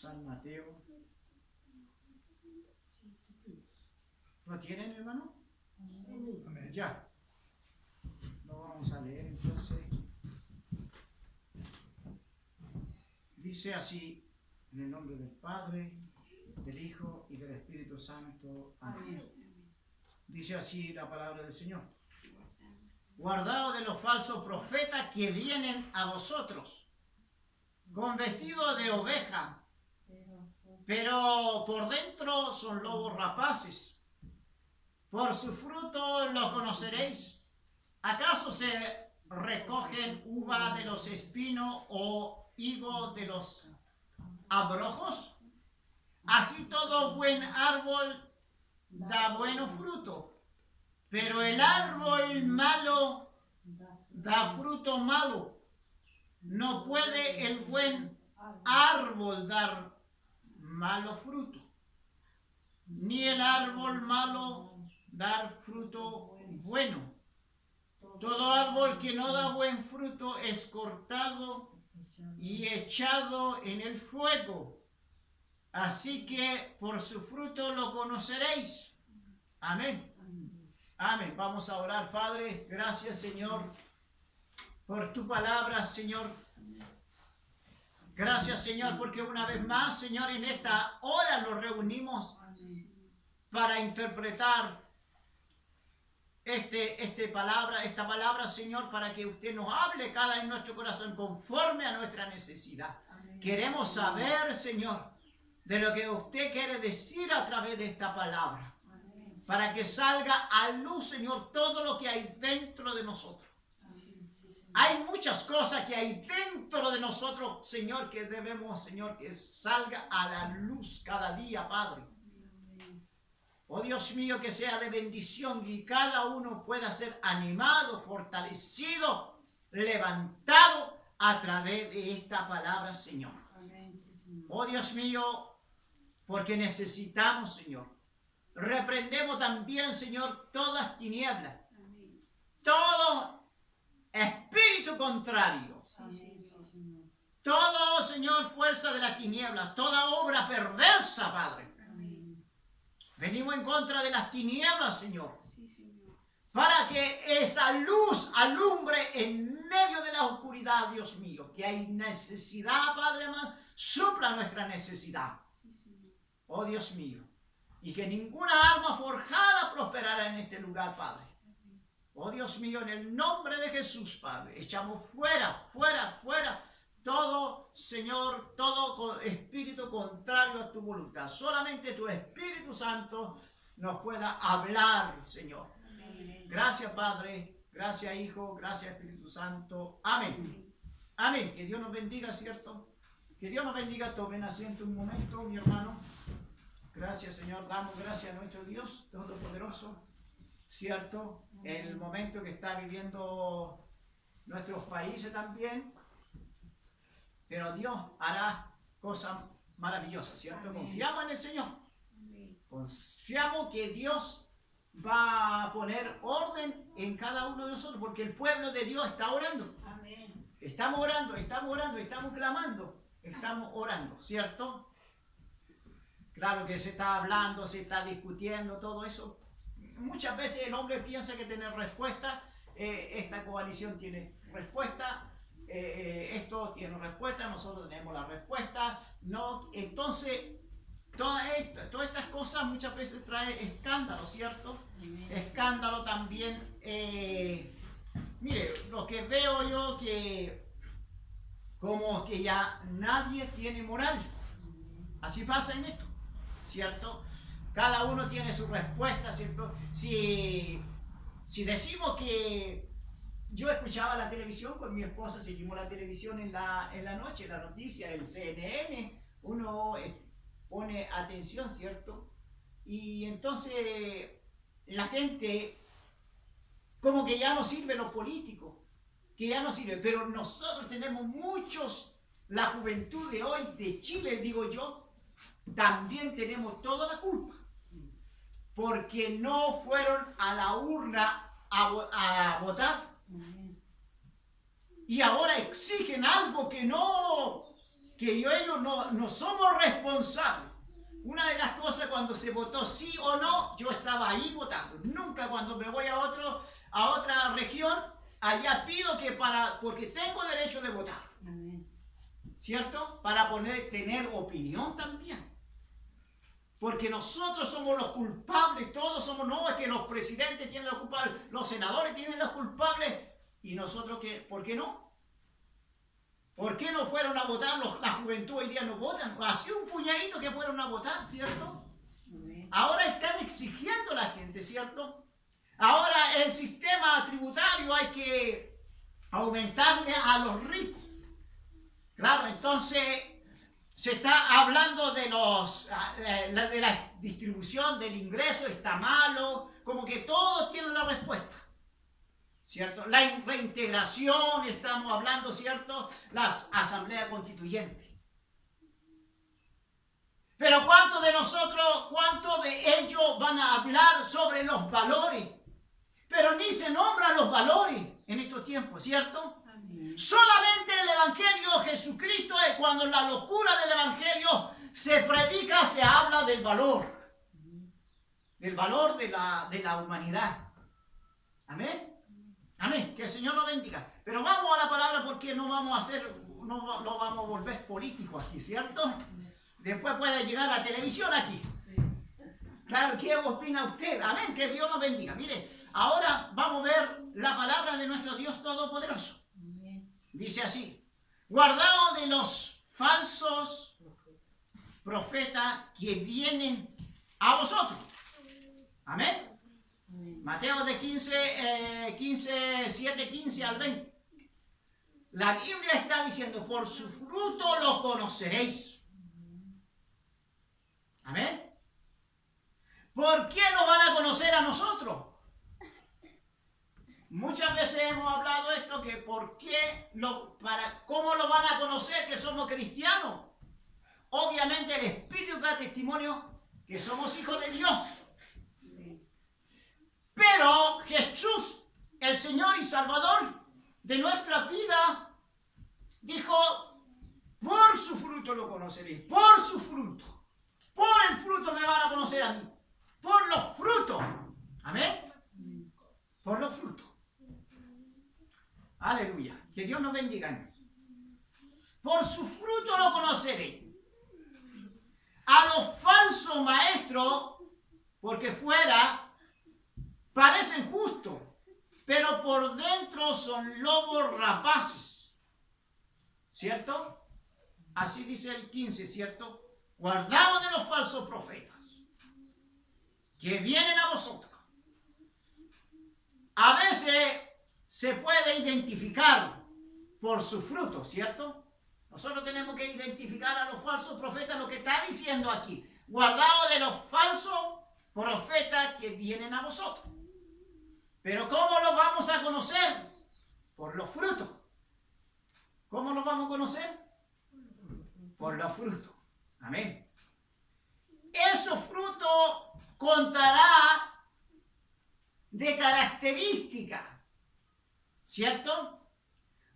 San Mateo. ¿Lo tienen, hermano? Amén. Ya. Lo vamos a leer entonces. Dice así, en el nombre del Padre, del Hijo y del Espíritu Santo. Amén. Dice así la palabra del Señor. Guardaos de los falsos profetas que vienen a vosotros, con vestido de oveja, pero por dentro son lobos rapaces. Por su fruto lo conoceréis. ¿Acaso se recogen uva de los espinos o higo de los abrojos? Así todo buen árbol da buen fruto, pero el árbol malo da fruto malo. No puede el buen árbol dar malo fruto, ni el árbol malo dar fruto bueno. Todo árbol que no da buen fruto es cortado y echado en el fuego. Así que por su fruto lo conoceréis. Amén. Amén. Vamos a orar, Padre. Gracias, Señor, por tu palabra, Señor. Gracias, Señor, porque una vez más, Señor, en esta hora nos reunimos para interpretar esta palabra, Señor, para que usted nos hable cada en nuestro corazón conforme a nuestra necesidad. Amén. Queremos saber, Señor, de lo que usted quiere decir a través de esta palabra. Amén. Para que salga a luz, Señor, todo lo que hay dentro de nosotros. Amén. Hay muchas cosas que hay dentro de nosotros, Señor, que debemos, Señor, que salga a la luz cada día, Padre. Oh Dios mío, que sea de bendición y cada uno pueda ser animado, fortalecido, levantado a través de esta palabra, Señor. Amén, sí, Señor. Oh Dios mío, porque necesitamos, Señor. Reprendemos también, Señor, todas tinieblas. Amén. Todo espíritu contrario. Amén, sí, Señor. Todo, Señor, fuerza de las tinieblas, toda obra perversa, Padre. Venimos en contra de las tinieblas, Señor, para que esa luz alumbre en medio de la oscuridad, Dios mío, que hay necesidad, Padre amado, supla nuestra necesidad. Oh Dios mío, y que ninguna arma forjada prosperará en este lugar, Padre. Oh Dios mío, en el nombre de Jesús, Padre, echamos fuera todo, Señor, todo espíritu contrario a tu voluntad. Solamente tu Espíritu Santo nos pueda hablar, Señor. Amén. Gracias, Padre. Gracias, Hijo. Gracias, Espíritu Santo. Amén. Amén. Que Dios nos bendiga, ¿cierto? Que Dios nos bendiga. Tomen asiento un momento, mi hermano. Gracias, Señor. Damos gracias a nuestro Dios Todopoderoso, ¿cierto? En el momento que está viviendo nuestros países también. Pero Dios hará cosas maravillosas, ¿cierto? Amén. Confiamos en el Señor. Amén. Confiamos que Dios va a poner orden en cada uno de nosotros, porque el pueblo de Dios está orando. Amén. Estamos orando, estamos clamando, estamos orando, ¿cierto? Claro que se está hablando, se está discutiendo, todo eso. Muchas veces el hombre piensa que tiene respuesta. Esta coalición tiene respuesta. Esto tiene respuesta, nosotros tenemos la respuesta, no, entonces todas estas cosas muchas veces trae escándalo, ¿cierto? Amén. Escándalo también, mire, lo que veo yo que como que ya nadie tiene moral, así pasa en esto, ¿cierto? Cada uno tiene su respuesta, ¿cierto? Si decimos que yo escuchaba la televisión con mi esposa, seguimos la televisión en la noche, la noticia, el CNN, uno pone atención, ¿cierto? Y entonces la gente, como que ya no sirve los políticos, que ya no sirve, pero nosotros tenemos muchos, la juventud de hoy, de Chile, digo yo, también tenemos toda la culpa, porque no fueron a la urna a votar. Y ahora exigen algo que no que ellos no somos responsables. Una de las cosas cuando se votó sí o no, yo estaba ahí votando. Nunca cuando me voy a otra región, allá pido porque tengo derecho de votar. Amén. ¿Cierto? Para tener opinión también. Porque nosotros somos los culpables, todos somos, no es que los presidentes tienen los culpables, los senadores tienen los culpables, y nosotros, ¿por qué no? ¿Por qué no fueron a votar? La juventud hoy día no votan. Así un puñadito que fueron a votar, ¿cierto? Ahora están exigiendo a la gente, ¿cierto? Ahora el sistema tributario hay que aumentarle a los ricos. Claro, entonces se está hablando de la distribución del ingreso, está malo, como que todos tienen la respuesta. ¿Cierto? La reintegración, estamos hablando, ¿cierto? Las asambleas constituyentes. Pero ¿cuántos de ellos van a hablar sobre los valores? Pero ni se nombran los valores en estos tiempos, ¿cierto? Amén. Solamente el Evangelio de Jesucristo es cuando la locura del Evangelio se predica, se habla del valor. Del valor de la humanidad. Amén. Amén, que el Señor nos bendiga. Pero vamos a la palabra porque no vamos a volver políticos aquí, ¿cierto? Después puede llegar la televisión aquí. Claro, ¿qué opina usted? Amén, que Dios nos bendiga. Mire, ahora vamos a ver la palabra de nuestro Dios Todopoderoso. Dice así: guardaos de los falsos profetas que vienen a vosotros. Amén. Mateo de 7, 15 al 20. La Biblia está diciendo, por su fruto lo conoceréis. Amén. ¿Por qué nos van a conocer a nosotros? Muchas veces hemos hablado esto, que ¿cómo lo van a conocer que somos cristianos? Obviamente el Espíritu da testimonio que somos hijos de Dios. Pero Jesús, el Señor y Salvador de nuestra vida, dijo, por su fruto lo conoceréis, por su fruto. Por el fruto me van a conocer a mí. Por los frutos. Amén. Por los frutos. Aleluya. Que Dios nos bendiga. Por su fruto lo conoceréis. A los falsos maestros, porque fuera parecen justos, pero por dentro son lobos rapaces. ¿Cierto? Así dice el 15, ¿cierto? Guardaos de los falsos profetas que vienen a vosotros. A veces se puede identificar por su fruto, ¿cierto? Nosotros tenemos que identificar a los falsos profetas, lo que está diciendo aquí. Guardaos de los falsos profetas que vienen a vosotros. Pero ¿cómo los vamos a conocer? Por los frutos. ¿Cómo los vamos a conocer? Por los frutos. Amén. Esos frutos contará de características, ¿cierto?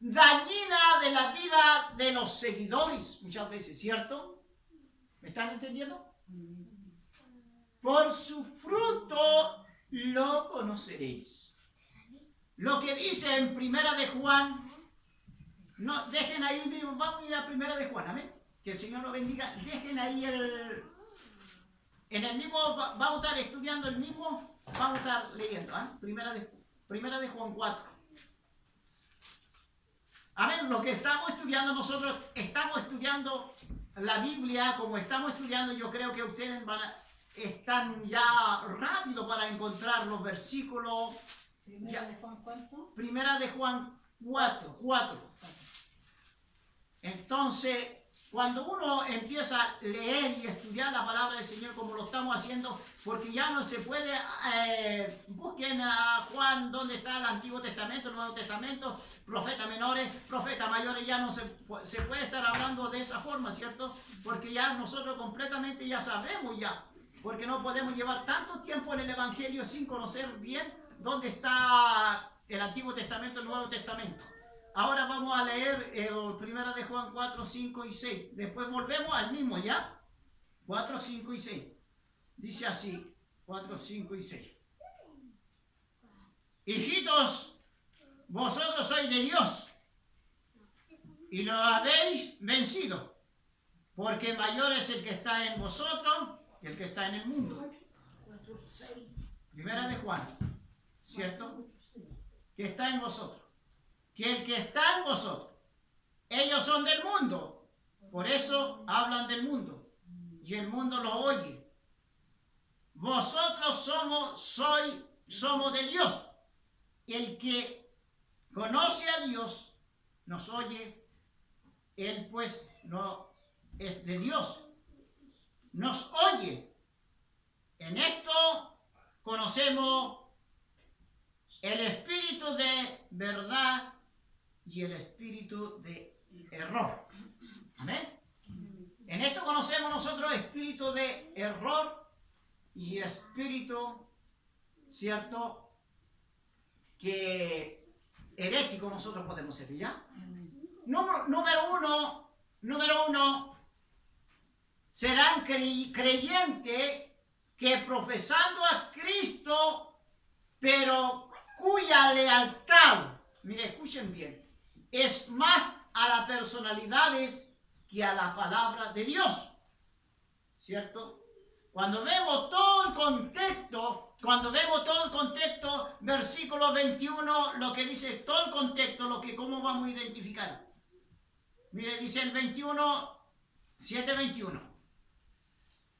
Dañina de la vida de los seguidores, muchas veces, ¿cierto? ¿Me están entendiendo? Por su fruto lo conoceréis. Lo que dice en Primera de Juan, no, dejen ahí mismo, vamos a ir a Primera de Juan, amén. Que el Señor nos bendiga. Dejen ahí en el mismo, vamos a estar estudiando el mismo, vamos a estar leyendo, ¿eh? Primera de Juan 4. Amén, lo que estamos estudiando nosotros, estamos estudiando la Biblia, como estamos estudiando, yo creo que ustedes están ya rápido para encontrar los versículos. ¿Primera de Juan cuánto? Primera de Juan 4. Entonces, cuando uno empieza a leer y estudiar la palabra del Señor como lo estamos haciendo, porque ya no se puede, busquen a Juan, donde está el Antiguo Testamento, el Nuevo Testamento, profetas menores, profetas mayores, ya no se puede estar hablando de esa forma, ¿cierto? Porque ya nosotros completamente ya sabemos ya, porque no podemos llevar tanto tiempo en el Evangelio sin conocer bien dónde está el Antiguo Testamento, el Nuevo Testamento. ahora vamos a leer el 1 de Juan 4, 5 y 6. Después volvemos al mismo, ¿ya? 4, 5 y 6. Dice así, 4, 5 y 6. Hijitos, vosotros sois de Dios y lo habéis vencido, porque mayor es el que está en vosotros que el que está en el mundo. Primera de Juan, ¿cierto? Que está en vosotros. Que el que está en vosotros. Ellos son del mundo, por eso hablan del mundo y el mundo lo oye. Vosotros somos de Dios. El que conoce a Dios nos oye. Él pues no es de Dios. Nos oye. En esto conocemos el espíritu de verdad y el espíritu de error. Amén. En esto conocemos nosotros espíritu de error y espíritu, ¿cierto?, que herético nosotros podemos ser, ¿ya? Número uno, serán creyentes que profesando a Cristo, pero cuya lealtad, mire, escuchen bien, es más a las personalidades que a la palabra de Dios, ¿cierto? Cuando vemos todo el contexto, versículo 21, lo que dice todo el contexto, cómo vamos a identificar. Mire, dice el 21, 7:21.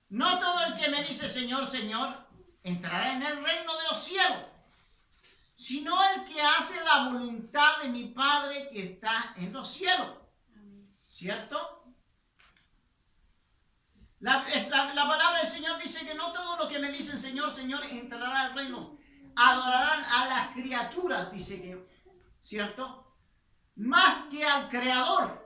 No todo el que me dice Señor, Señor, entrará en el reino de los cielos, sino el que hace la voluntad de mi Padre que está en los cielos. ¿Cierto? La palabra del Señor dice que no todo lo que me dicen Señor, Señor entrará al reino. Adorarán a las criaturas, dice que, ¿cierto? Más que al Creador.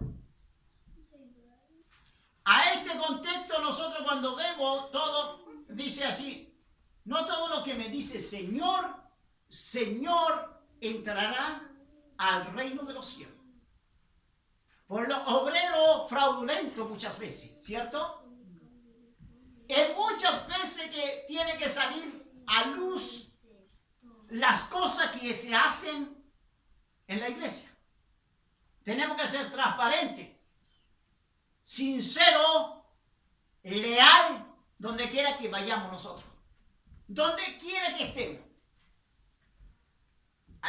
A este contexto nosotros cuando vemos todo, dice así, no todo lo que me dice Señor, Señor entrará al reino de los cielos. Por los obreros fraudulentos muchas veces, ¿cierto? Es muchas veces que tiene que salir a luz las cosas que se hacen en la iglesia. Tenemos que ser transparentes, sinceros, leal, donde quiera que vayamos nosotros. Donde quiera que estemos.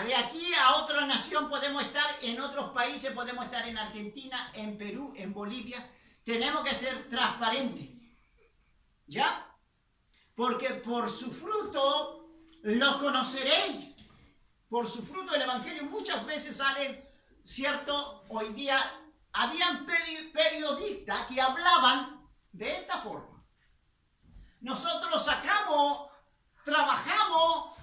De aquí a otra nación podemos estar, en otros países podemos estar, en Argentina, en Perú, en Bolivia. Tenemos que ser transparentes. ¿Ya? Porque por su fruto lo conoceréis. Por su fruto el evangelio muchas veces sale, ¿cierto? Hoy día habían periodistas que hablaban de esta forma. Nosotros lo sacamos, trabajamos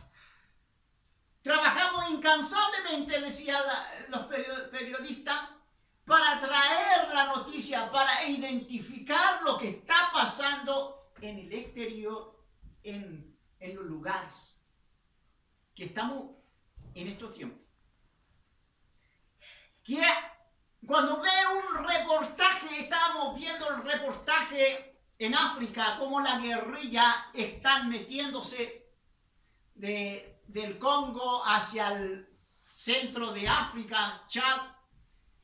incansablemente, decían los periodistas, para traer la noticia, para identificar lo que está pasando en el exterior, en los lugares que estamos en estos tiempos. Que cuando veo un reportaje, estábamos viendo el reportaje en África, cómo la guerrilla están metiéndose del Congo hacia el centro de África, Chad.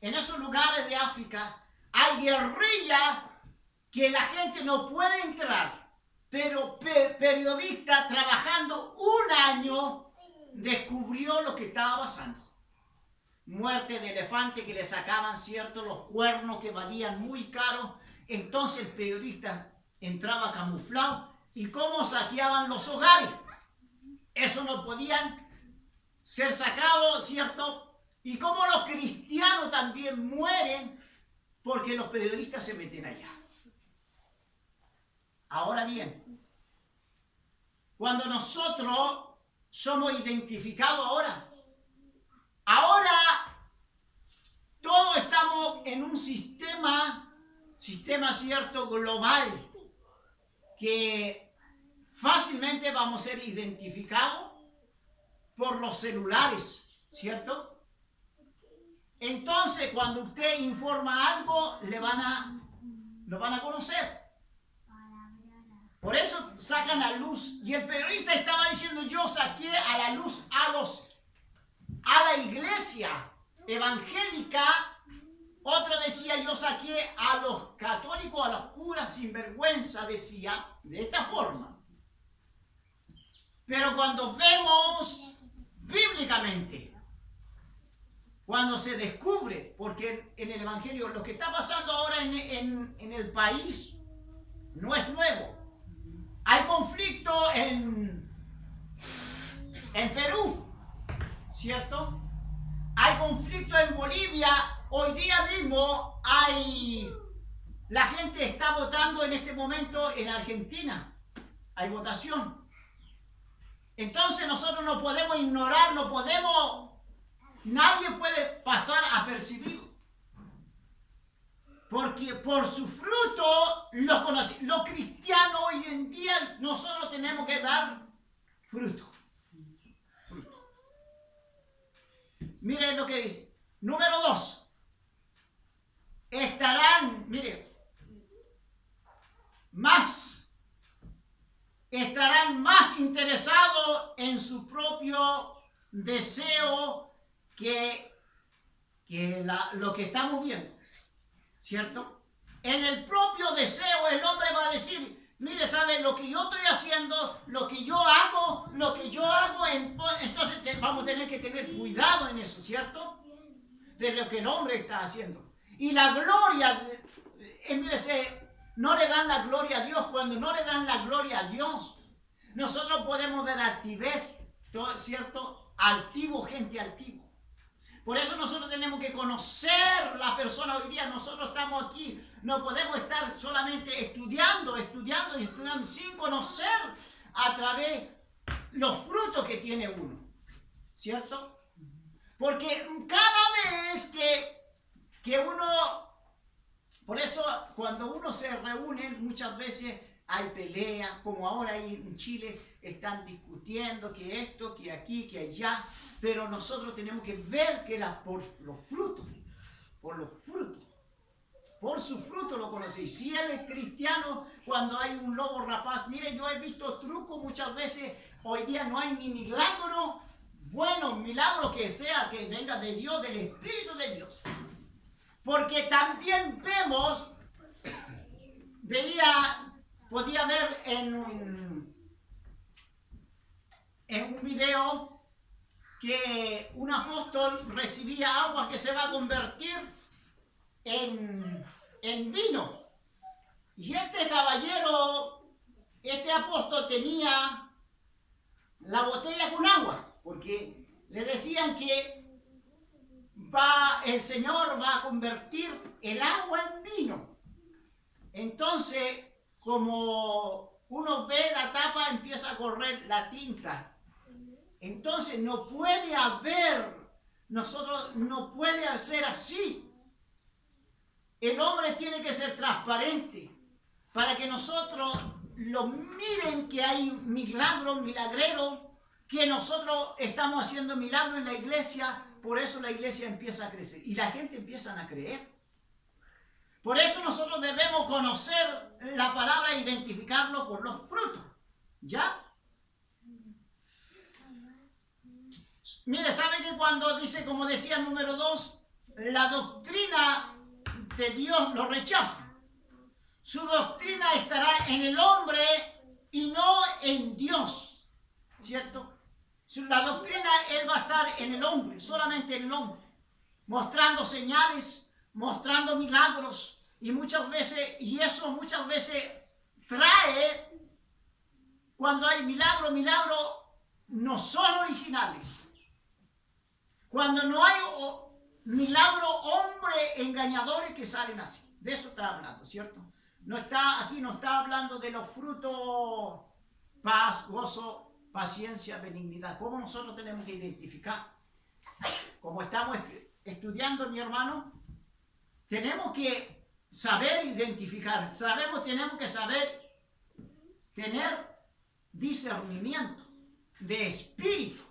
En esos lugares de África hay guerrilla que la gente no puede entrar, pero periodista trabajando un año descubrió lo que estaba pasando. Muerte de elefante que le sacaban, ¿cierto?, los cuernos que valían muy caros. Entonces el periodista entraba camuflado y cómo saqueaban los hogares. Eso no podían ser sacados, ¿cierto? Y cómo los cristianos también mueren porque los periodistas se meten allá. Ahora bien, cuando nosotros somos identificados ahora todos estamos en un sistema, ¿cierto?, global, que fácilmente vamos a ser identificados por los celulares, ¿cierto? entonces cuando usted informa algo, lo van a conocer. Por eso sacan a luz. Y el periodista estaba diciendo, yo saqué a la luz a la iglesia evangélica. Otro decía, yo saqué a los católicos, a los curas sin vergüenza, decía, de esta forma. Pero cuando vemos bíblicamente, cuando se descubre, porque en el evangelio lo que está pasando ahora en el país no es nuevo. Hay conflicto en Perú, ¿cierto? Hay conflicto en Bolivia. Hoy día mismo la gente está votando en este momento en Argentina. Hay votación. Entonces nosotros no podemos ignorar, nadie puede pasar apercibido. Porque por su fruto los conocemos. Los cristianos hoy en día nosotros tenemos que dar fruto. Miren lo que dice. Número 2. Estarán más interesados en su propio deseo que lo que estamos viendo. ¿Cierto? En el propio deseo el hombre va a decir, mire, ¿sabe? Lo que yo estoy haciendo, lo que yo hago, entonces vamos a tener que tener cuidado en eso, ¿cierto? De lo que el hombre está haciendo. Y la gloria, mire, no le dan la gloria a Dios. Cuando no le dan la gloria a Dios, nosotros podemos ver altivez, ¿cierto? Altivo, gente altiva. Por eso nosotros tenemos que conocer la persona hoy día. Nosotros estamos aquí, no podemos estar solamente estudiando sin conocer a través los frutos que tiene uno, ¿cierto? Porque cada vez que uno, por eso cuando uno se reúne muchas veces hay peleas, como ahora ahí en Chile están discutiendo que esto, que aquí, que allá, pero nosotros tenemos que ver que por los frutos, por su fruto lo conocéis. Si él es cristiano, cuando hay un lobo rapaz, mire, yo he visto trucos muchas veces, hoy día no hay ni milagro, milagro que sea, que venga de Dios, del Espíritu de Dios. Porque también podía ver en un video que un apóstol recibía agua que se va a convertir en vino. Y este caballero, este apóstol tenía la botella con agua, porque le decían que el Señor va a convertir el agua en vino. Entonces, como uno ve la tapa, empieza a correr la tinta. Entonces no puede ser así. El hombre tiene que ser transparente para que nosotros lo miren que hay milagreros, que nosotros estamos haciendo milagros en la iglesia. Por eso la iglesia empieza a crecer y la gente empieza a creer. Por eso nosotros debemos conocer la palabra e identificarlo por los frutos. ¿Ya? Mire, ¿sabe que cuando dice, como decía número 2, la doctrina de Dios lo rechaza? Su doctrina estará en el hombre y no en Dios, ¿cierto? La doctrina, él va a estar en el hombre, solamente en el hombre, mostrando señales, mostrando milagros, y eso muchas veces trae, cuando hay milagros no son originales. Cuando no hay milagros, hombres engañadores que salen así. De eso está hablando, ¿cierto? Aquí no está hablando de los frutos, paz, gozo, paciencia, benignidad. ¿Cómo nosotros tenemos que identificar? Como estamos estudiando, mi hermano, tenemos que saber identificar. Tenemos que saber tener discernimiento de espíritu.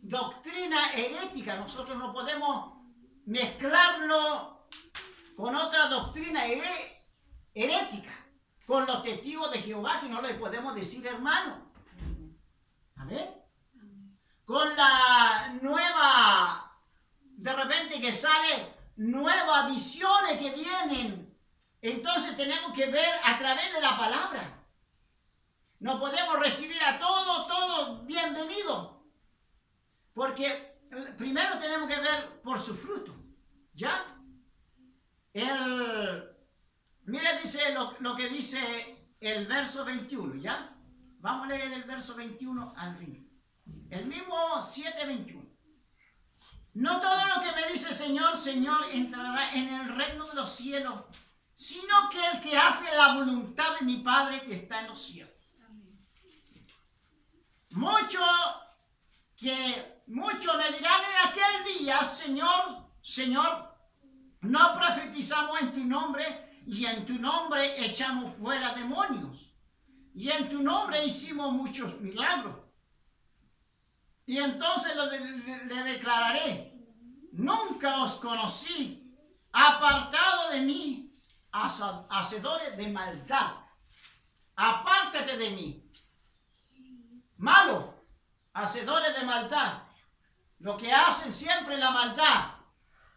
Doctrina herética. Nosotros no podemos mezclarlo con otra doctrina herética, con los testigos de Jehová, que no le podemos decir hermano. Amén. Con la nueva, de repente que sale nuevas visiones que vienen. Entonces tenemos que ver a través de la palabra. No podemos recibir a todos bienvenidos. Porque primero tenemos que ver por su fruto. ¿Ya? Mira, dice lo que dice el verso 21, ¿ya? Vamos a leer el verso 21 al ring. El mismo 7:21. No todo lo que me dice Señor, Señor entrará en el reino de los cielos, sino que el que hace la voluntad de mi Padre que está en los cielos. Muchos me dirán en aquel día, Señor, Señor, no profetizamos en tu nombre, y en tu nombre echamos fuera demonios, y en tu nombre hicimos muchos milagros. Y entonces le declararé, nunca os conocí, apartado de mí, hacedores de maldad. Apártate de mí. Malos, hacedores de maldad. Lo que hacen siempre la maldad.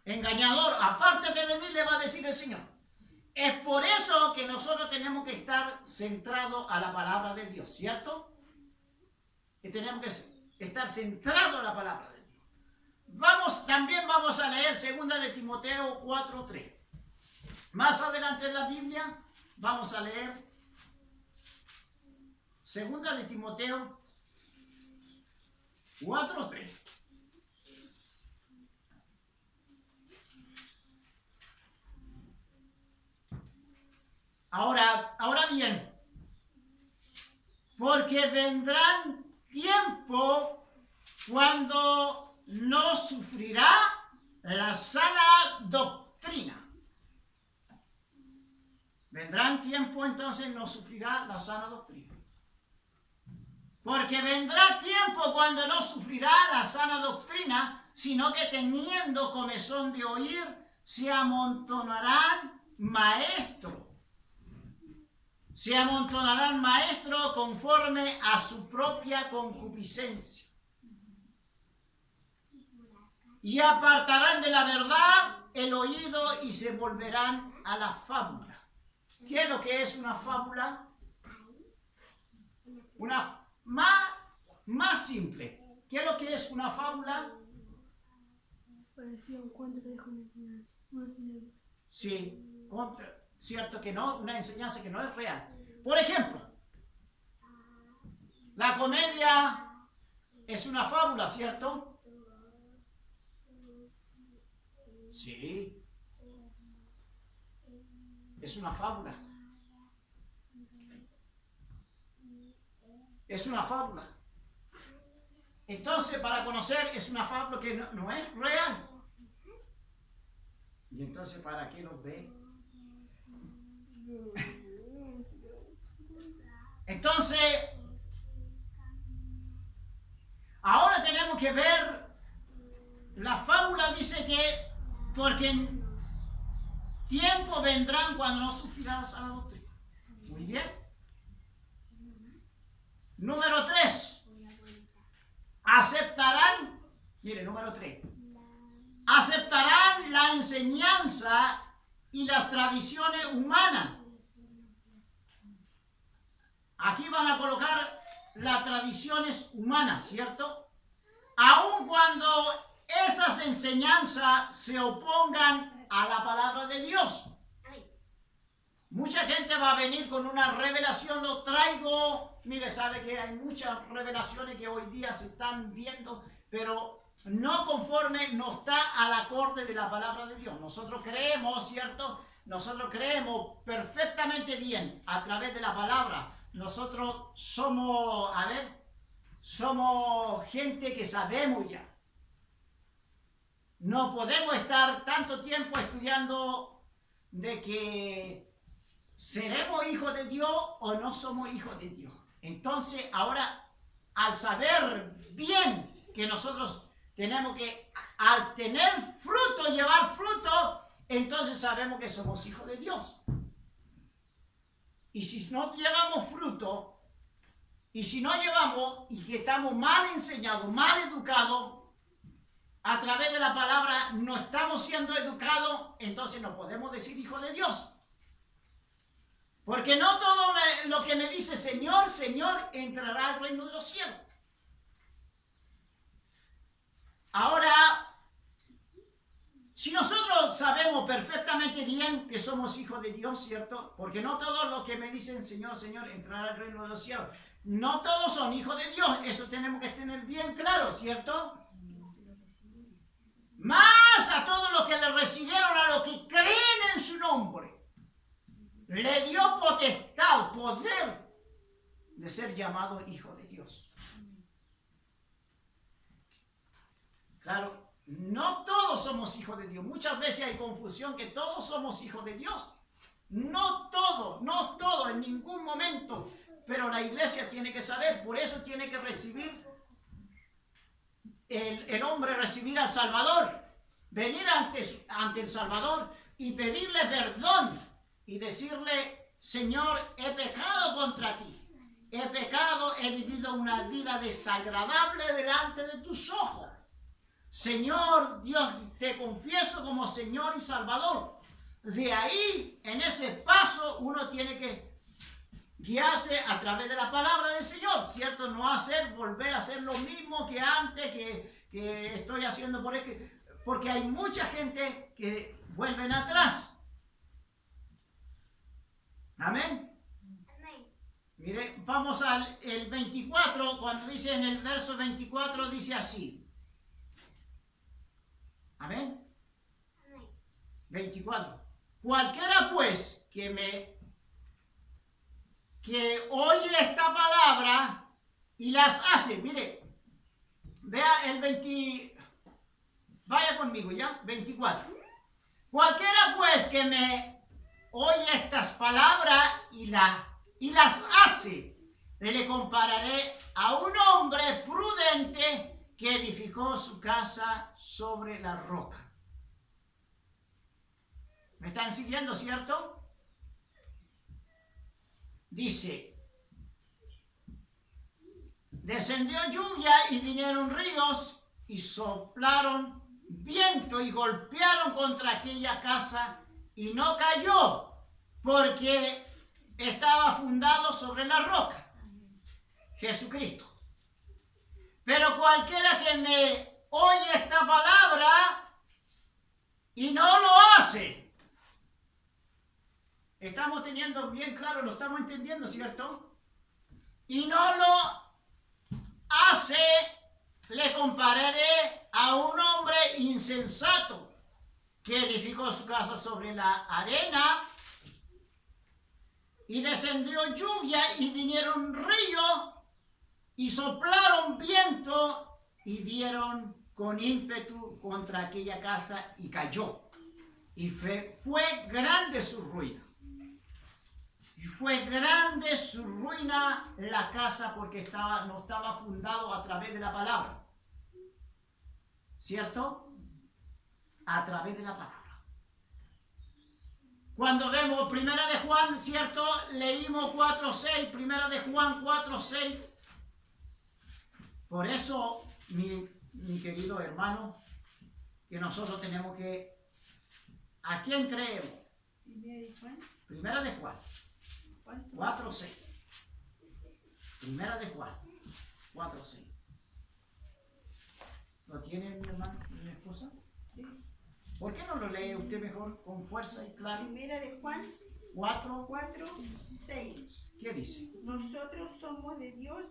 Engañador, apártate de mí, le va a decir el Señor. Es por eso que nosotros tenemos que estar centrados a la palabra de Dios, ¿cierto? Que tenemos que estar centrados a la palabra de Dios. También vamos a leer 2 de Timoteo 4:3. Más adelante en la Biblia vamos a leer 2 de Timoteo 4:3. Ahora bien, porque vendrán tiempo cuando no sufrirá la sana doctrina. Vendrán tiempo entonces no sufrirá la sana doctrina. Porque vendrá tiempo cuando no sufrirá la sana doctrina, sino que teniendo comezón de oír, se amontonarán maestros. Se amontonarán maestros conforme a su propia concupiscencia. Y apartarán de la verdad el oído y se volverán a la fábula. ¿Qué es lo que es una fábula? Una más simple. ¿Qué es lo que es una fábula? Sí, cierto que no, una enseñanza que no es real. Por ejemplo, la comedia es una fábula, ¿cierto? Sí. Es una fábula. Es una fábula. Entonces, para conocer, es una fábula que no es real. Y entonces, ¿para qué los ve? Entonces, ahora tenemos que ver, la fábula dice que porque en tiempo vendrán cuando no sufrirá la sana doctrina. Muy bien. Número 3. Aceptarán, mire, número 3. Aceptarán la enseñanza y las tradiciones humanas. Aquí van a colocar las tradiciones humanas, ¿cierto? Aun cuando esas enseñanzas se opongan a la palabra de Dios. Mucha gente va a venir con una revelación, lo traigo. Mire, sabe que hay muchas revelaciones que hoy día se están viendo, pero no conforme, no está al acorde de la palabra de Dios. Nosotros creemos, ¿cierto? Nosotros creemos perfectamente bien a través de la palabra. Nosotros somos, somos gente que sabemos ya. No podemos estar tanto tiempo estudiando de que seremos hijos de Dios o no somos hijos de Dios. Entonces, ahora, al saber bien que nosotros tenemos que al tener fruto, llevar fruto, entonces sabemos que somos hijos de Dios. Y si no llevamos fruto, y si no llevamos, y que estamos mal enseñados, mal educados, a través de la palabra no estamos siendo educados, entonces no podemos decir hijo de Dios. Porque no todo lo que me dice Señor, Señor, entrará al reino de los cielos. Ahora, si nosotros sabemos perfectamente bien que somos hijos de Dios, ¿cierto? Porque no todos los que me dicen Señor, Señor, entrará al reino de los cielos. No todos son hijos de Dios, eso tenemos que tener bien claro, ¿cierto? Más a todos los que le recibieron, a los que creen en su nombre, le dio potestad, poder de ser llamado hijo de Dios. Claro, no todos somos hijos de Dios. Muchas veces hay confusión que todos somos hijos de Dios. No todo, en ningún momento. Pero la iglesia tiene que saber, por eso tiene que recibir el hombre, recibir al Salvador, venir ante el Salvador y pedirle perdón y decirle, Señor, he pecado contra ti, he pecado, he vivido una vida desagradable delante de tus ojos. Señor Dios, te confieso como Señor y Salvador. De ahí, en ese paso, uno tiene que guiarse a través de la palabra del Señor, ¿cierto? No volver a hacer lo mismo que antes, que estoy haciendo porque hay mucha gente que vuelven atrás. Amén. Mire, vamos al 24, cuando dice en el verso 24, dice así. Amén. 24. Cualquiera pues que oye esta palabra y las hace. Mire, vea el 20, vaya conmigo ya, 24. Cualquiera pues que me oye estas palabras y las hace, le compararé a un hombre prudente que edificó su casa sobre la roca. ¿Me están siguiendo, cierto? Dice, descendió lluvia y vinieron ríos y soplaron viento y golpearon contra aquella casa y no cayó porque estaba fundado sobre la roca, Jesucristo. Pero cualquiera que me oye esta palabra y no lo hace. Estamos teniendo bien claro, lo estamos entendiendo, ¿cierto? Y no lo hace, le compararé a un hombre insensato que edificó su casa sobre la arena y descendió lluvia y vinieron ríos y soplaron viento y dieron con ímpetu contra aquella casa y cayó. Y fue grande su ruina. Y fue grande su ruina la casa porque no estaba fundado a través de la palabra. ¿Cierto? A través de la palabra. Cuando vemos Primera de Juan, ¿cierto? Leímos 4:6, Primera de Juan 4:6. Por eso, mi querido hermano, que nosotros tenemos que... ¿A quién creemos? Primera de Juan 4:6. Primera de Juan 4:6. ¿Lo tiene mi hermano, mi esposa? Sí. ¿Por qué no lo lee usted mejor con fuerza y claro? Primera de Juan 4:6. ¿Qué dice? Nosotros somos de Dios,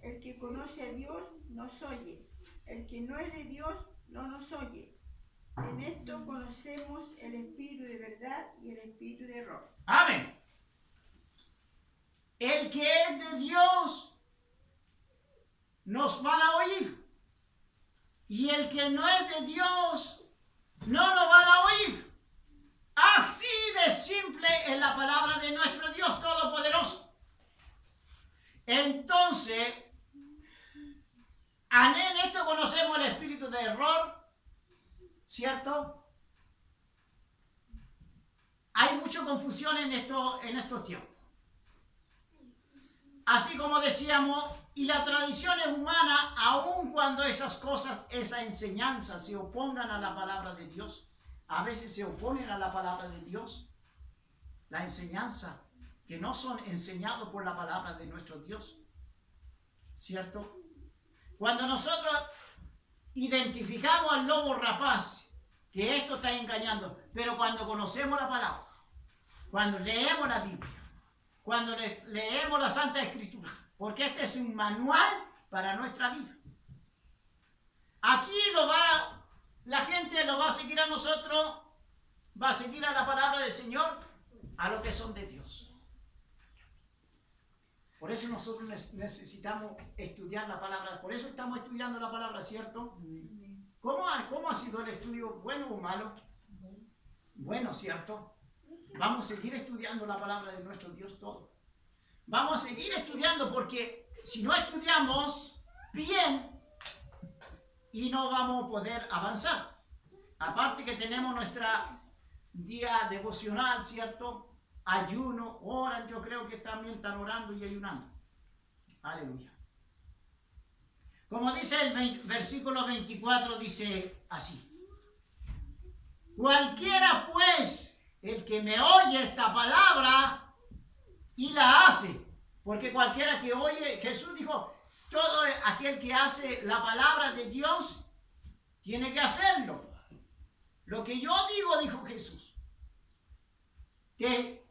el que conoce a Dios nos oye, el que no es de Dios no nos oye. En esto conocemos el espíritu de verdad y el espíritu de error. Amén. El que es de Dios nos van a oír. Y el que no es de Dios no nos van a oír. Así de simple es la palabra de nuestro Dios Todopoderoso. Entonces, en esto conocemos el espíritu de error ¿cierto? Hay mucha confusión en estos tiempos. Así como decíamos, y la tradición es humana, aun cuando esas cosas, esa enseñanza se opongan a la palabra de Dios, a veces se oponen a la palabra de Dios, la enseñanza, que no son enseñados por la palabra de nuestro Dios, ¿cierto? Cuando nosotros identificamos al lobo rapaz, que esto está engañando, pero cuando conocemos la palabra, cuando leemos la Biblia, cuando leemos la Santa Escritura, porque este es un manual para nuestra vida. Aquí la gente lo va a seguir a nosotros, va a seguir a la palabra del Señor, a lo que son de Dios. Por eso nosotros necesitamos estudiar la palabra, por eso estamos estudiando la palabra, ¿cierto? ¿Cómo ha sido el estudio? ¿Bueno o malo? Bueno, ¿cierto? Vamos a seguir estudiando la palabra de nuestro Dios todo. Vamos a seguir estudiando porque si no estudiamos bien y no vamos a poder avanzar. Aparte que tenemos nuestra día devocional, ¿cierto? Ayuno, oran, yo creo que también están orando y ayunando. Aleluya. Como dice el versículo 24, dice así. Cualquiera pues el que me oye esta palabra y la hace, porque cualquiera que oye, Jesús dijo, todo aquel que hace la palabra de Dios tiene que hacerlo. Lo que yo digo, dijo Jesús, que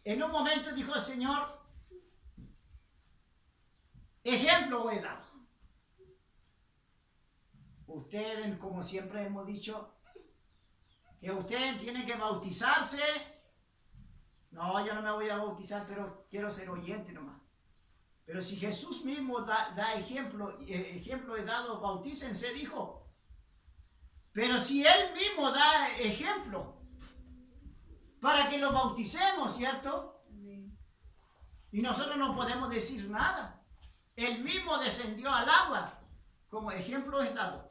en un momento dijo el Señor, ejemplo he dado. Ustedes, como siempre hemos dicho, que ustedes tienen que bautizarse. No, yo no me voy a bautizar, pero quiero ser oyente nomás. Pero si Jesús mismo da ejemplo he dado, bautícense, dijo. Pero si Él mismo da ejemplo para que lo bauticemos, ¿cierto? Y nosotros no podemos decir nada. Él mismo descendió al agua, como ejemplo es dado.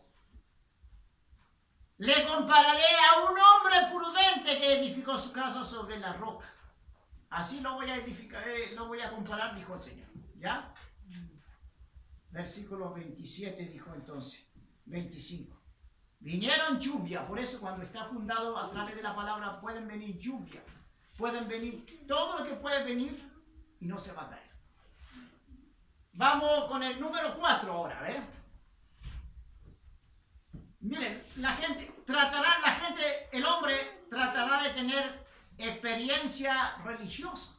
Le compararé a un hombre prudente que edificó su casa sobre la roca. Así lo voy a edificar, lo voy a comparar, dijo el Señor. ¿Ya? Versículo 27 dijo entonces, 25. Vinieron lluvia, por eso cuando está fundado a través de la palabra pueden venir lluvia, pueden venir todo lo que puede venir y no se va a caer. Vamos con el número 4 ahora, a ver. Miren, el hombre tratará de tener experiencia religiosa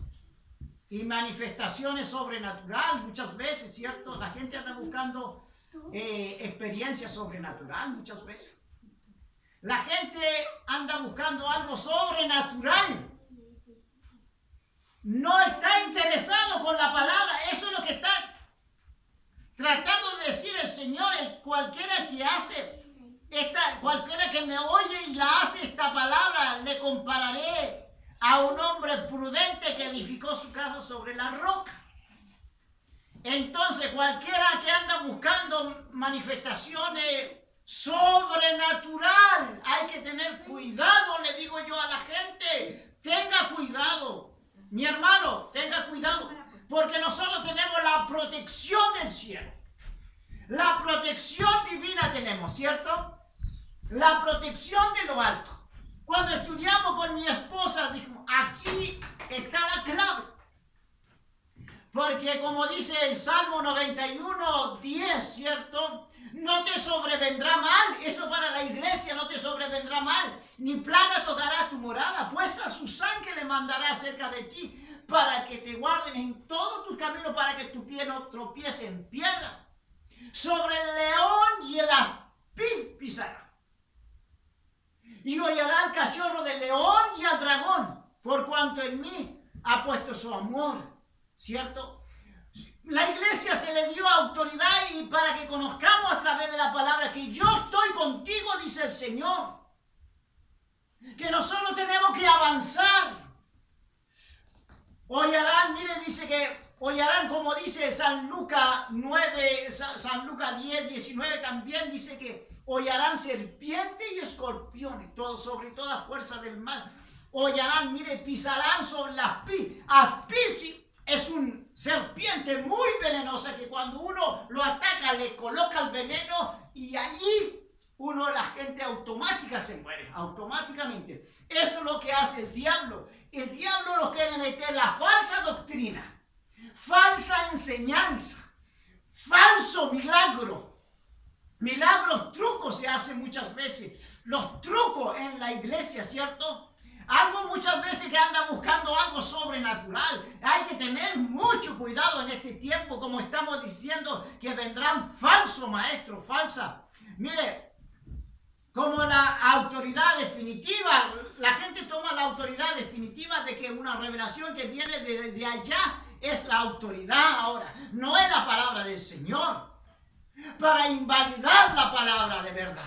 y manifestaciones sobrenaturales muchas veces, ¿cierto? La gente anda buscando experiencia sobrenatural muchas veces. La gente anda buscando algo sobrenatural. No está interesado con la palabra. Eso es lo que está tratando de decir el Señor. Cualquiera que me oye y la hace esta palabra, le compararé a un hombre prudente que edificó su casa sobre la roca. Entonces, cualquiera que anda buscando manifestaciones sobrenatural, hay que tener cuidado, le digo yo a la gente, tenga cuidado. Mi hermano, tenga cuidado, porque nosotros tenemos la protección del cielo. La protección divina tenemos, ¿cierto? La protección de lo alto. Cuando estudiamos con mi esposa, dijimos, aquí está la clave. Porque como dice el Salmo 91, 10, ¿cierto? No te sobrevendrá mal, eso para la iglesia, no te sobrevendrá mal, ni plaga tocará tu morada, pues a sus ángeles mandará cerca de ti, para que te guarden en todos tus caminos, para que tu pie no tropiece en piedra. Sobre el león y el aspid pisará. Y hollará al cachorro del león y al dragón, por cuanto en mí ha puesto su amor. ¿Cierto? La iglesia se le dio autoridad y para que conozcamos a través de la palabra que yo estoy contigo, dice el Señor. Que nosotros tenemos que avanzar. Hollarán, mire, dice que hollarán, como dice San Lucas 9, San Lucas 10, 19, también dice que hollarán serpientes y escorpiones, todo sobre toda fuerza del mal. Hollarán, mire, pisarán sobre las aspici. Es un serpiente muy venenosa que cuando uno lo ataca le coloca el veneno y allí la gente automática se muere, automáticamente. Eso es lo que hace el diablo. El diablo lo quiere meter la falsa doctrina, falsa enseñanza, falso milagro. Milagros, trucos se hacen muchas veces. Los trucos en la iglesia, ¿cierto? Algo muchas veces que anda buscando algo sobrenatural. Hay que tener mucho cuidado en este tiempo, como estamos diciendo, que vendrán falsos maestros, falsa. Mire, como la autoridad definitiva, la gente toma la autoridad definitiva de que una revelación que viene de allá es la autoridad ahora. No es la palabra del Señor. Para invalidar la palabra de verdad.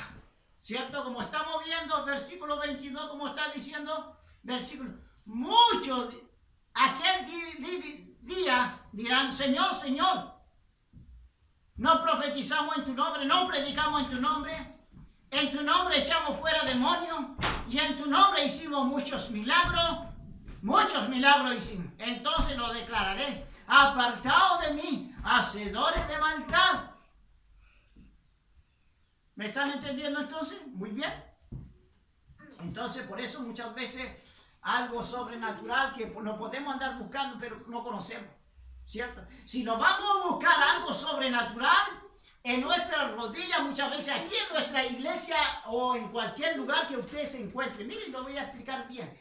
¿Cierto? Como estamos viendo, versículo 22, como está diciendo, versículo. Muchos aquel día dirán, Señor, Señor, no profetizamos en tu nombre, no predicamos en tu nombre, en tu nombre echamos fuera demonios y en tu nombre hicimos muchos milagros hicimos. Entonces lo declararé, apartados de mí, hacedores de maldad. ¿Me están entendiendo entonces? Muy bien. Entonces, por eso muchas veces algo sobrenatural que no podemos andar buscando, pero no conocemos, ¿cierto? Si nos vamos a buscar algo sobrenatural en nuestras rodillas, muchas veces aquí en nuestra iglesia o en cualquier lugar que usted se encuentre, miren, lo voy a explicar bien.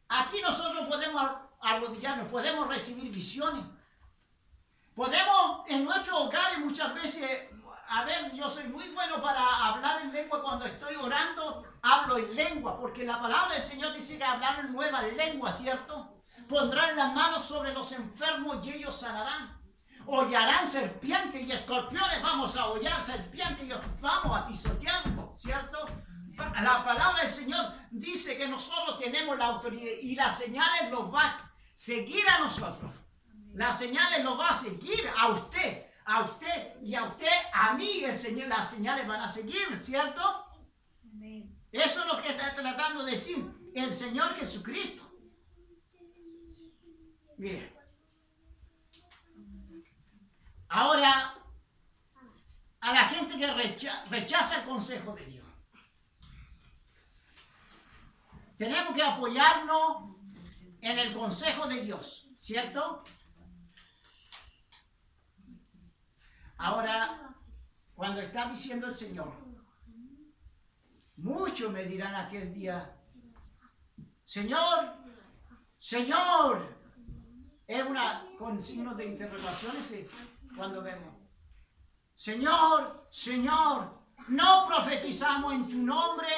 Aquí nosotros podemos arrodillarnos, podemos recibir visiones. Podemos en nuestros hogares muchas veces... A ver, yo soy muy bueno para hablar en lengua. Cuando estoy orando, hablo en lengua, porque la palabra del Señor dice que hablar en nueva lengua, ¿cierto? Pondrán las manos sobre los enfermos y ellos sanarán. Hollarán serpientes y escorpiones. Vamos a hollar serpientes y vamos a pisotearlos, ¿cierto? La palabra del Señor dice que nosotros tenemos la autoridad y las señales los va a seguir a nosotros. Las señales los va a seguir a usted. A usted y a usted, a mí, el Señor, las señales van a seguir, ¿cierto? Amén. Eso es lo que está tratando de decir el Señor Jesucristo. Mire. Ahora, a la gente que rechaza el consejo de Dios, tenemos que apoyarnos en el consejo de Dios, ¿cierto? Ahora, cuando está diciendo el Señor, muchos me dirán aquel día, Señor, Señor, es con signos de interrogaciones cuando vemos, Señor, Señor, no profetizamos en tu nombre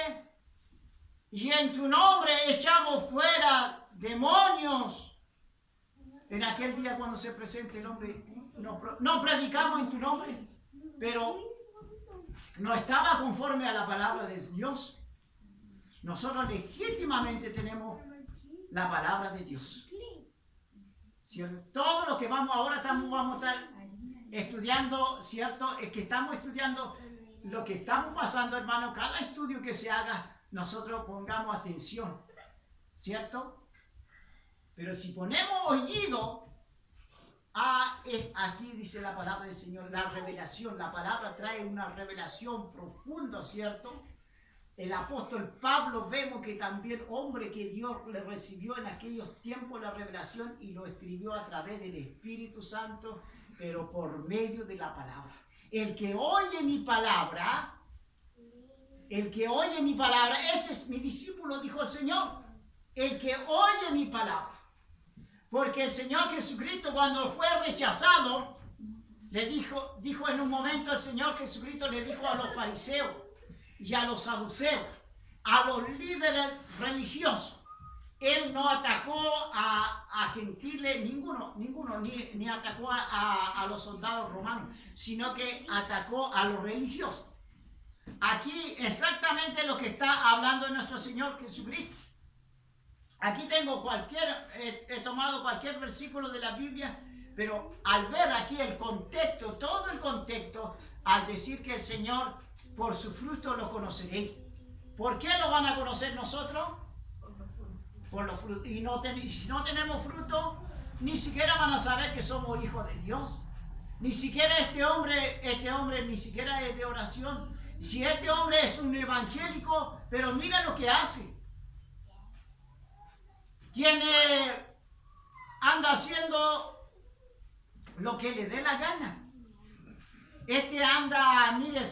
y en tu nombre echamos fuera demonios. En aquel día cuando se presente el hombre, no predicamos en tu nombre, pero no estaba conforme a la palabra de Dios. Nosotros legítimamente tenemos la palabra de Dios. ¿Cierto? Todo lo que vamos a estar estudiando, ¿cierto? Es que estamos estudiando lo que estamos pasando, hermano. Cada estudio que se haga, nosotros pongamos atención, ¿cierto? Pero si ponemos oído, aquí dice la palabra del Señor, la revelación, la palabra trae una revelación profunda, ¿cierto? El apóstol Pablo vemos que también hombre que Dios le recibió en aquellos tiempos la revelación y lo escribió a través del Espíritu Santo, pero por medio de la palabra. El que oye mi palabra, ese es mi discípulo, dijo el Señor. El que oye mi palabra. Porque el Señor Jesucristo cuando fue rechazado, le dijo en un momento el Señor Jesucristo le dijo a los fariseos y a los saduceos, a los líderes religiosos, Él no atacó a gentiles, ninguno, ni atacó a los soldados romanos, sino que atacó a los religiosos. Aquí exactamente lo que está hablando nuestro Señor Jesucristo. Aquí tengo he tomado cualquier versículo de la Biblia, pero al ver aquí el contexto, todo el contexto, al decir que el Señor, por su fruto lo conoceréis. ¿Por qué lo van a conocer nosotros? Por los frutos. Y si no tenemos fruto, ni siquiera van a saber que somos hijos de Dios. Ni siquiera este hombre ni siquiera es de oración. Si este hombre es un evangélico, pero mira lo que hace. Anda haciendo lo que le dé la gana.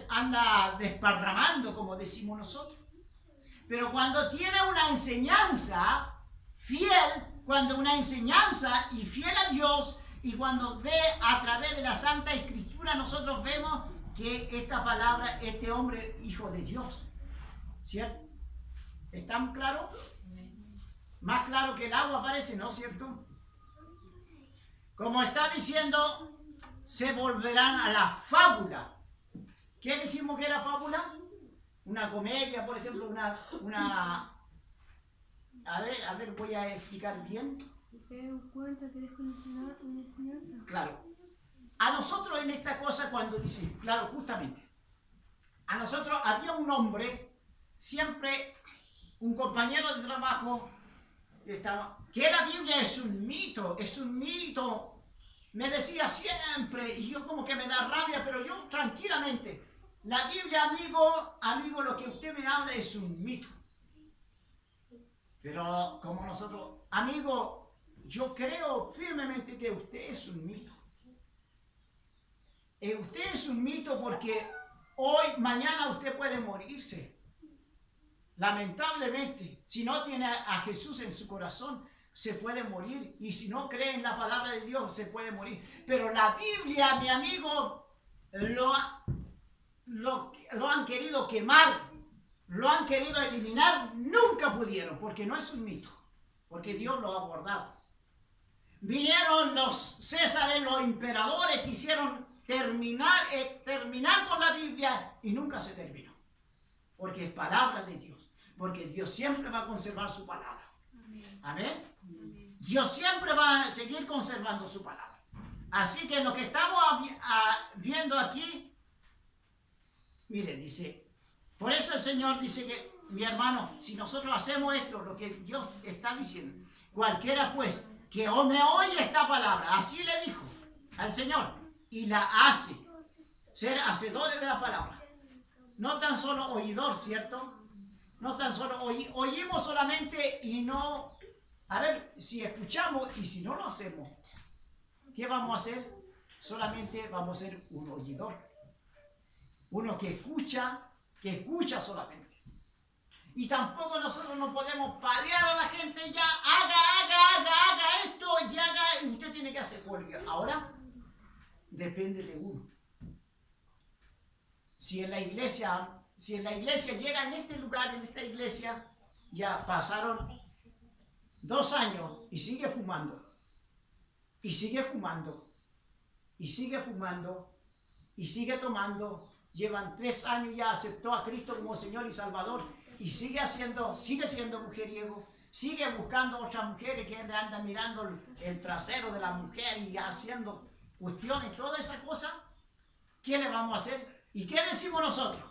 Anda desparramando, como decimos nosotros. Pero cuando tiene una enseñanza fiel, cuando una enseñanza y fiel a Dios, y cuando ve a través de la Santa Escritura, nosotros vemos que esta palabra, este hombre, hijo de Dios. ¿Cierto? ¿Están claros? Más claro que el agua parece, ¿no es cierto? Como está diciendo, se volverán a la fábula. ¿Qué dijimos que era fábula? Una comedia, por ejemplo, A ver, voy a explicar bien. Un cuento que deja una enseñanza. Claro. A nosotros en esta cosa cuando dice, claro, justamente, a nosotros había un hombre, siempre un compañero de trabajo, que la Biblia es un mito, me decía siempre, y yo como que me da rabia, pero yo tranquilamente, la Biblia, amigo, lo que usted me habla es un mito. Pero como nosotros, amigo, yo creo firmemente que usted es un mito. Usted es un mito porque mañana usted puede morirse. Lamentablemente, si no tiene a Jesús en su corazón, se puede morir. Y si no cree en la palabra de Dios, se puede morir. Pero la Biblia, mi amigo, lo han querido quemar, lo han querido eliminar, nunca pudieron, porque no es un mito, porque Dios lo ha guardado. Vinieron los césares, los emperadores, quisieron terminar con la Biblia y nunca se terminó, porque es palabra de Dios, porque Dios siempre va a conservar su palabra. Amén. Dios siempre va a seguir conservando su palabra. Así que lo que estamos viendo aquí, mire, dice, por eso el Señor dice que, mi hermano, si nosotros hacemos esto, lo que Dios está diciendo, cualquiera pues que me oye esta palabra, así le dijo al Señor, y la hace, ser hacedores de la palabra. No tan solo oidor, ¿cierto? No tan solo oímos solamente y no, a ver, si escuchamos y si no lo hacemos, ¿qué vamos a hacer? Solamente vamos a ser un oidor. Uno que escucha solamente. Y tampoco nosotros no podemos palear a la gente ya, haga esto y usted tiene que hacer. Porque ahora depende de uno. Si en la iglesia llega en este lugar, en esta iglesia, ya pasaron 2 años y sigue fumando. Y sigue fumando. Y sigue fumando. Y sigue tomando. Llevan 3 años ya, aceptó a Cristo como Señor y Salvador y sigue siendo mujeriego, sigue buscando otras mujeres que le andan mirando el trasero de la mujer y haciendo cuestiones, toda esa cosa. ¿Qué le vamos a hacer? ¿Y qué decimos nosotros?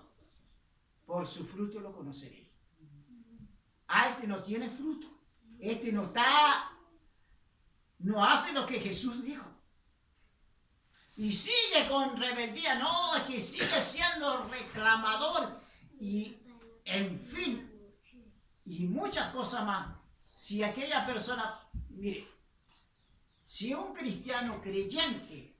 Por su fruto lo conoceréis. Este no tiene fruto, este no hace lo que Jesús dijo. Y sigue con rebeldía, no, es que sigue siendo reclamador y en fin, y muchas cosas más. Si aquella persona, mire, si un cristiano creyente